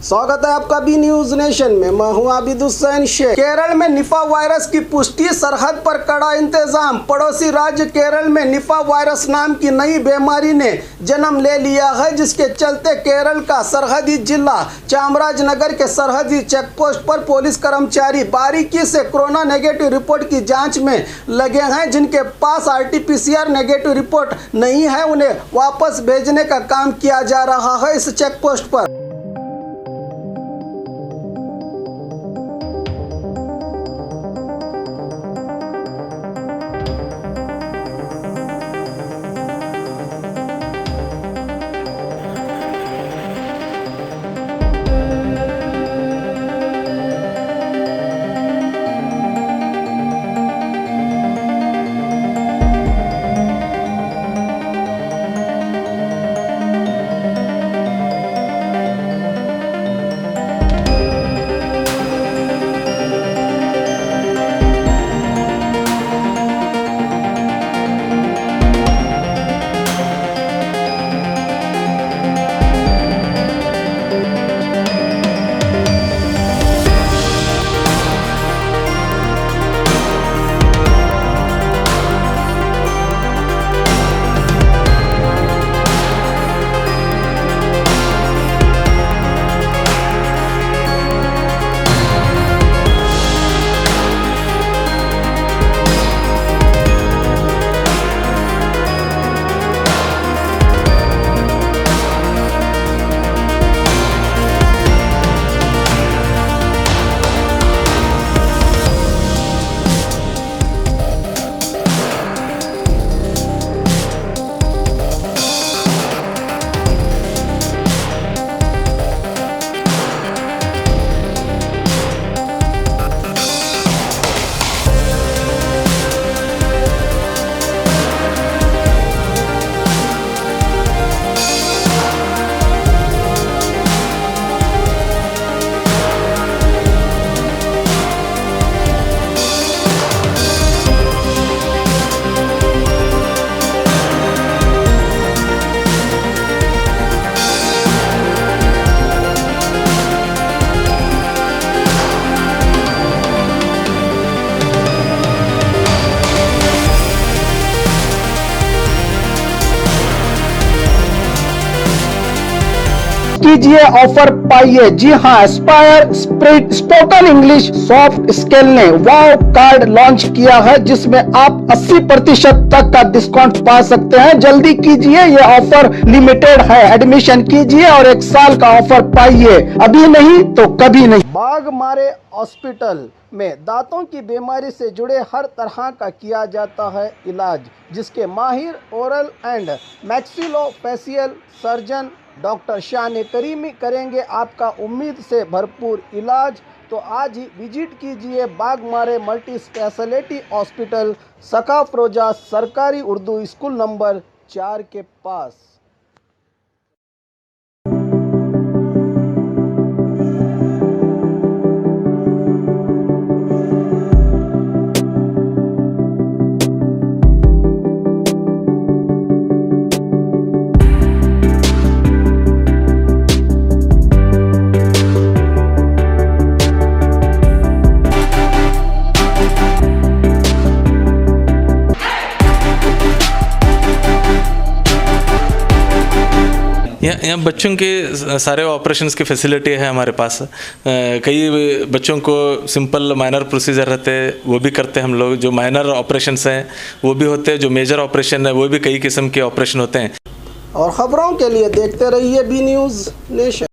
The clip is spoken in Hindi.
स्वागत है आपका बी न्यूज नेशन में। मैं हूं आबिद हुसैन शेख। केरल में निपा वायरस की पुष्टि, सरहद पर कड़ा इंतजाम। पड़ोसी राज्य केरल में निपा वायरस नाम की नई बीमारी ने जन्म ले लिया है, जिसके चलते केरल का सरहदी जिला चामराजनगर के सरहदी चेकपोस्ट पर पुलिस कर्मचारी बारीकी से कोरोना नेगेटिव रिपोर्ट की जांच में लगे हैं। जिनके पास RT-PCR नेगेटिव रिपोर्ट नहीं है, उन्हें वापस भेजने का काम किया जा रहा है इस चेकपोस्ट पर। कीजिए ऑफर पाइए। जी हाँ, Aspire spirit spoken English soft skill ने वाव कार्ड लॉन्च किया है, जिसमें आप 80% तक का डिस्काउंट पा सकते हैं। जल्दी कीजिए, ये ऑफर लिमिटेड है। एडमिशन कीजिए और 1 साल का ऑफर पाइए, अभी नहीं तो कभी नहीं। बाघमारे हॉस्पिटल में दांतों की बीमारी से जुड़े हर तरह का किया जाता है इलाज, जिसके माहिर oral and maxillofacial surgeon doctor शान करीमी करेंगे आपका उम्मीद से भरपूर इलाज। तो आज ही विजिट कीजिए बाघमारे मल्टी स्पेशलिटी हॉस्पिटल, सकाफरोजा सरकारी उर्दू स्कूल नंबर 4 के पास। यहाँ बच्चों के सारे ऑपरेशंस की फैसिलिटी है हमारे पास। कई बच्चों को सिंपल माइनर प्रोसीजर रहते हैं, वो भी करते हैं हम लोग। जो माइनर ऑपरेशंस हैं वो भी होते हैं, जो मेजर ऑपरेशन है वो भी कई किस्म के ऑपरेशन होते हैं। और खबरों के लिए देखते रहिए बी न्यूज नेशन।